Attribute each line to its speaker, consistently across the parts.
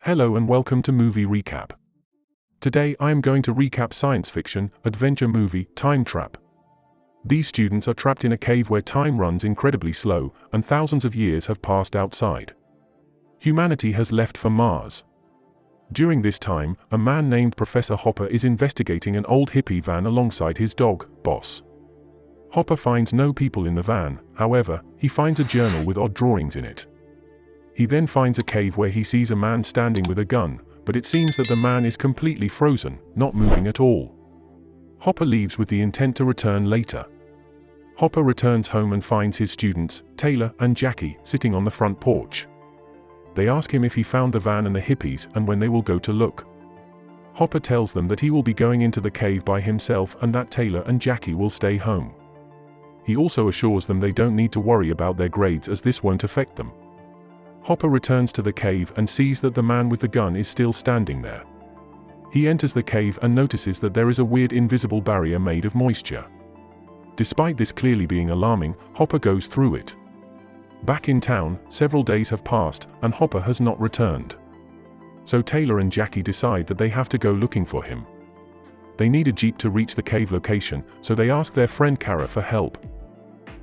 Speaker 1: Hello and welcome to Movie Recap. Today I am going to recap science fiction, adventure movie, Time Trap. These students are trapped in a cave where time runs incredibly slow, and thousands of years have passed outside. Humanity has left for Mars. During this time, a man named Professor Hopper is investigating an old hippie van alongside his dog, Boss. Hopper finds no people in the van, however, he finds a journal with odd drawings in it. He then finds a cave where he sees a man standing with a gun, but it seems that the man is completely frozen, not moving at all. Hopper leaves with the intent to return later. Hopper returns home and finds his students, Taylor and Jackie, sitting on the front porch. They ask him if he found the van and the hippies and when they will go to look. Hopper tells them that he will be going into the cave by himself and that Taylor and Jackie will stay home. He also assures them they don't need to worry about their grades as this won't affect them. Hopper returns to the cave and sees that the man with the gun is still standing there. He enters the cave and notices that there is a weird invisible barrier made of moisture. Despite this clearly being alarming, Hopper goes through it. Back in town, several days have passed, and Hopper has not returned. So Taylor and Jackie decide that they have to go looking for him. They need a jeep to reach the cave location, so they ask their friend Kara for help.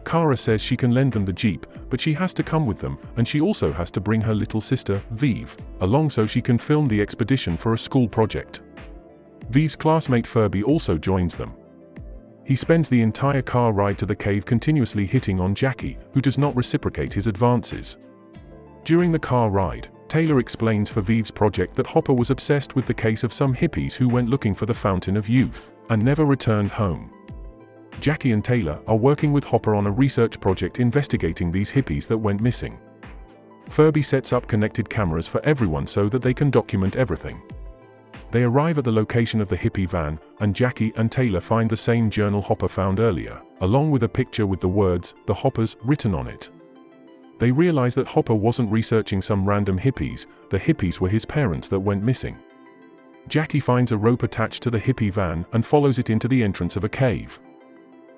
Speaker 1: Kara says she can lend them the jeep, but she has to come with them, and she also has to bring her little sister, Vive, along so she can film the expedition for a school project. Vive's classmate Furby also joins them. He spends the entire car ride to the cave continuously hitting on Jackie, who does not reciprocate his advances. During the car ride, Taylor explains for Vive's project that Hopper was obsessed with the case of some hippies who went looking for the Fountain of Youth, and never returned home. Jackie and Taylor are working with Hopper on a research project investigating these hippies that went missing. Furby sets up connected cameras for everyone so that they can document everything. They arrive at the location of the hippie van, and Jackie and Taylor find the same journal Hopper found earlier, along with a picture with the words, "The Hoppers," written on it. They realize that Hopper wasn't researching some random hippies, the hippies were his parents that went missing. Jackie finds a rope attached to the hippie van and follows it into the entrance of a cave.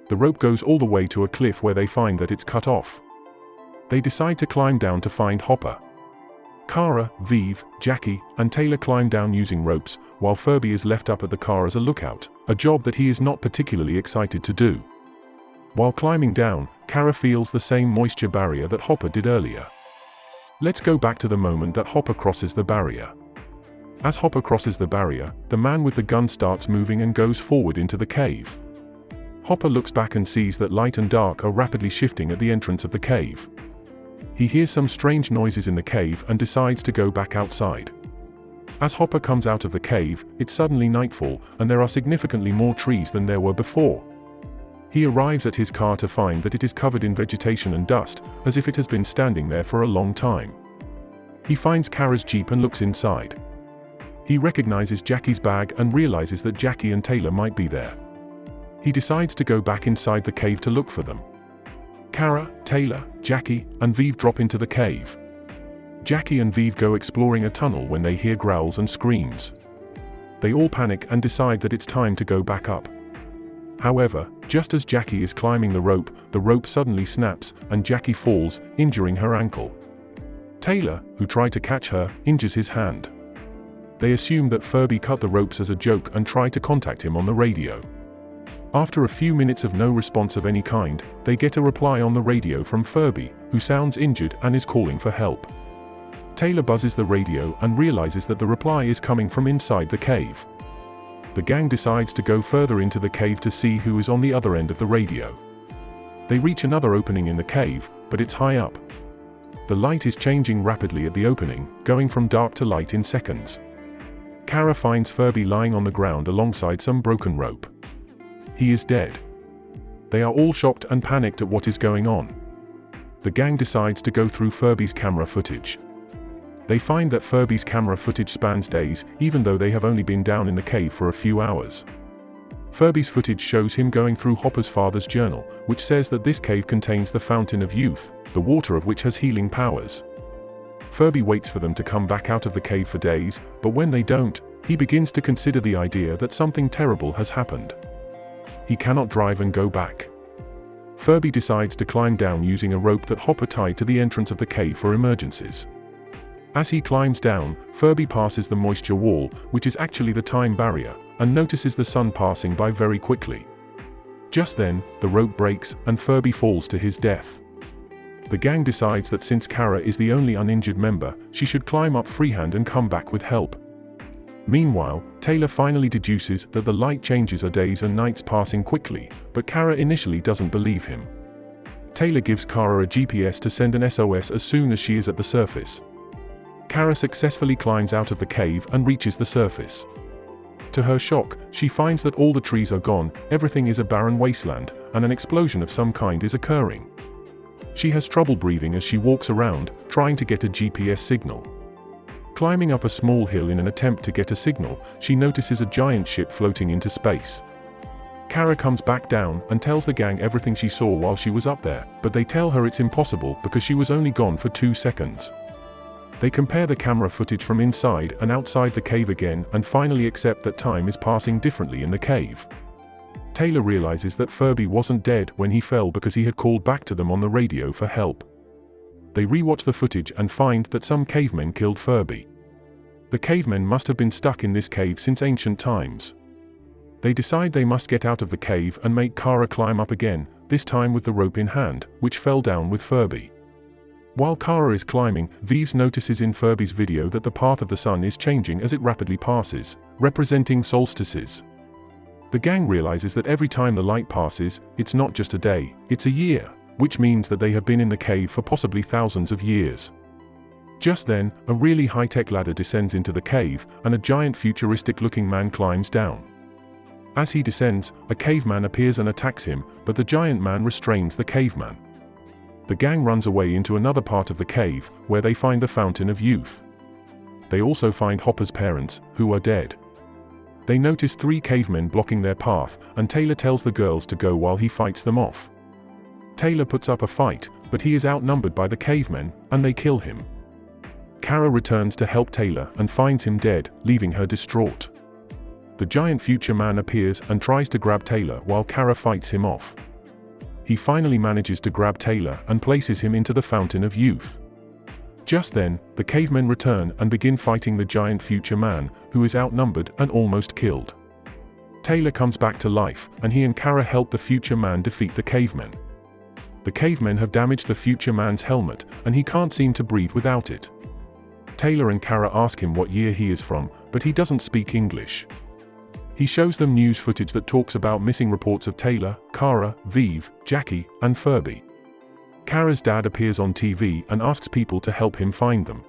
Speaker 1: The rope goes all the way to a cliff where they find that it's cut off. They decide to climb down to find Hopper. Kara, Vive, Jackie, and Taylor climb down using ropes, while Furby is left up at the car as a lookout, a job that he is not particularly excited to do. While climbing down, Kara feels the same moisture barrier that Hopper did earlier. Let's go back to the moment that Hopper crosses the barrier. As Hopper crosses the barrier, the man with the gun starts moving and goes forward into the cave. Hopper looks back and sees that light and dark are rapidly shifting at the entrance of the cave. He hears some strange noises in the cave and decides to go back outside. As Hopper comes out of the cave, it's suddenly nightfall, and there are significantly more trees than there were before. He arrives at his car to find that it is covered in vegetation and dust, as if it has been standing there for a long time. He finds Kara's jeep and looks inside. He recognizes Jackie's bag and realizes that Jackie and Taylor might be there. He decides to go back inside the cave to look for them. Kara, Taylor, Jackie, and Vive drop into the cave. Jackie and Vive go exploring a tunnel when they hear growls and screams. They all panic and decide that it's time to go back up. However, just as Jackie is climbing the rope suddenly snaps, and Jackie falls, injuring her ankle. Taylor, who tried to catch her, injures his hand. They assume that Furby cut the ropes as a joke and try to contact him on the radio. After a few minutes of no response of any kind, they get a reply on the radio from Furby, who sounds injured and is calling for help. Taylor buzzes the radio and realizes that the reply is coming from inside the cave. The gang decides to go further into the cave to see who is on the other end of the radio. They reach another opening in the cave, but it's high up. The light is changing rapidly at the opening, going from dark to light in seconds. Kara finds Furby lying on the ground alongside some broken rope. He is dead. They are all shocked and panicked at what is going on. The gang decides to go through Furby's camera footage. They find that Furby's camera footage spans days, even though they have only been down in the cave for a few hours. Furby's footage shows him going through Hopper's father's journal, which says that this cave contains the Fountain of Youth, the water of which has healing powers. Furby waits for them to come back out of the cave for days, but when they don't, he begins to consider the idea that something terrible has happened. He cannot drive and go back. Furby decides to climb down using a rope that Hopper tied to the entrance of the cave for emergencies. As he climbs down, Furby passes the moisture wall, which is actually the time barrier, and notices the sun passing by very quickly. Just then, the rope breaks, and Furby falls to his death. The gang decides that since Kara is the only uninjured member, she should climb up freehand and come back with help. Meanwhile, Taylor finally deduces that the light changes are days and nights passing quickly, but Kara initially doesn't believe him. Taylor gives Kara a GPS to send an SOS as soon as she is at the surface. Kara successfully climbs out of the cave and reaches the surface. To her shock, she finds that all the trees are gone, everything is a barren wasteland, and an explosion of some kind is occurring. She has trouble breathing as she walks around, trying to get a GPS signal. Climbing up a small hill in an attempt to get a signal, she notices a giant ship floating into space. Kara comes back down and tells the gang everything she saw while she was up there, but they tell her it's impossible because she was only gone for 2 seconds. They compare the camera footage from inside and outside the cave again and finally accept that time is passing differently in the cave. Taylor realizes that Furby wasn't dead when he fell because he had called back to them on the radio for help. They rewatch the footage and find that some cavemen killed Furby. The cavemen must have been stuck in this cave since ancient times. They decide they must get out of the cave and make Kara climb up again, this time with the rope in hand, which fell down with Furby. While Kara is climbing, Vives notices in Furby's video that the path of the sun is changing as it rapidly passes, representing solstices. The gang realizes that every time the light passes, it's not just a day, it's a year, which means that they have been in the cave for possibly thousands of years. Just then, a really high-tech ladder descends into the cave, and a giant futuristic-looking man climbs down. As he descends, a caveman appears and attacks him, but the giant man restrains the caveman. The gang runs away into another part of the cave, where they find the Fountain of Youth. They also find Hopper's parents, who are dead. They notice 3 cavemen blocking their path, and Taylor tells the girls to go while he fights them off. Taylor puts up a fight, but he is outnumbered by the cavemen, and they kill him. Kara returns to help Taylor and finds him dead, leaving her distraught. The giant future man appears and tries to grab Taylor while Kara fights him off. He finally manages to grab Taylor and places him into the Fountain of Youth. Just then, the cavemen return and begin fighting the giant future man, who is outnumbered and almost killed. Taylor comes back to life, and he and Kara help the future man defeat the cavemen. The cavemen have damaged the future man's helmet, and he can't seem to breathe without it. Taylor and Kara ask him what year he is from, but he doesn't speak English. He shows them news footage that talks about missing reports of Taylor, Kara, Vive, Jackie, and Furby. Kara's dad appears on TV and asks people to help him find them.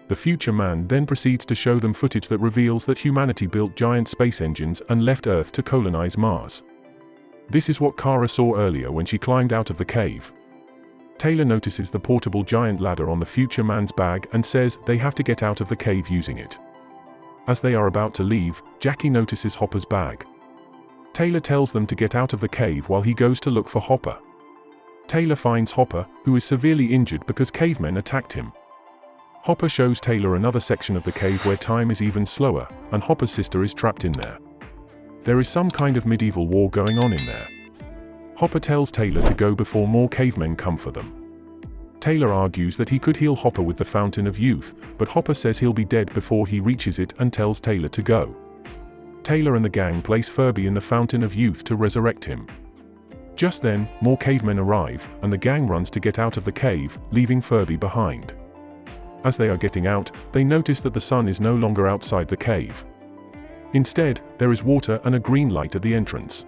Speaker 1: The future man then proceeds to show them footage that reveals that humanity built giant space engines and left Earth to colonize Mars. This is what Kara saw earlier when she climbed out of the cave. Taylor notices the portable giant ladder on the future man's bag and says they have to get out of the cave using it. As they are about to leave, Jackie notices Hopper's bag. Taylor tells them to get out of the cave while he goes to look for Hopper. Taylor finds Hopper, who is severely injured because cavemen attacked him. Hopper shows Taylor another section of the cave where time is even slower, and Hopper's sister is trapped in there. There is some kind of medieval war going on in there. Hopper tells Taylor to go before more cavemen come for them. Taylor argues that he could heal Hopper with the Fountain of Youth, but Hopper says he'll be dead before he reaches it and tells Taylor to go. Taylor and the gang place Furby in the Fountain of Youth to resurrect him. Just then, more cavemen arrive, and the gang runs to get out of the cave, leaving Furby behind. As they are getting out, they notice that the sun is no longer outside the cave. Instead, there is water and a green light at the entrance.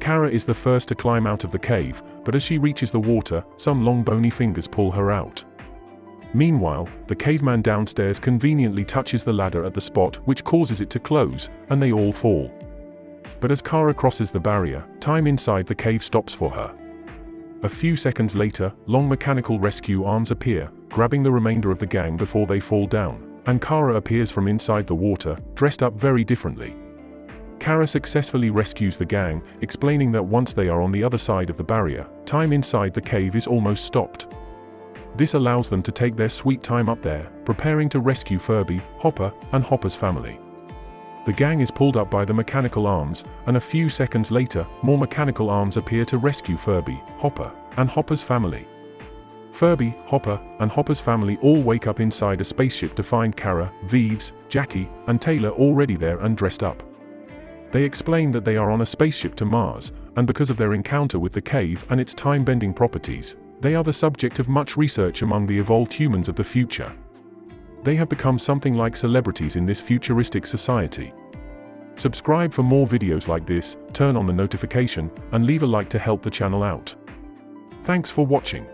Speaker 1: Kara is the first to climb out of the cave, but as she reaches the water, some long bony fingers pull her out. Meanwhile, the caveman downstairs conveniently touches the ladder at the spot, which causes it to close, and they all fall. But as Kara crosses the barrier, time inside the cave stops for her. A few seconds later, long mechanical rescue arms appear, grabbing the remainder of the gang before they fall down, and Kara appears from inside the water, dressed up very differently. Kara successfully rescues the gang, explaining that once they are on the other side of the barrier, time inside the cave is almost stopped. This allows them to take their sweet time up there, preparing to rescue Furby, Hopper, and Hopper's family. The gang is pulled up by the mechanical arms, and a few seconds later, more mechanical arms appear to rescue Furby, Hopper, and Hopper's family. Furby, Hopper, and Hopper's family all wake up inside a spaceship to find Kara, Vives, Jackie, and Taylor already there and dressed up. They explain that they are on a spaceship to Mars, and because of their encounter with the cave and its time-bending properties, they are the subject of much research among the evolved humans of the future. They have become something like celebrities in this futuristic society. Subscribe for more videos like this, turn on the notification, and leave a like to help the channel out. Thanks for watching.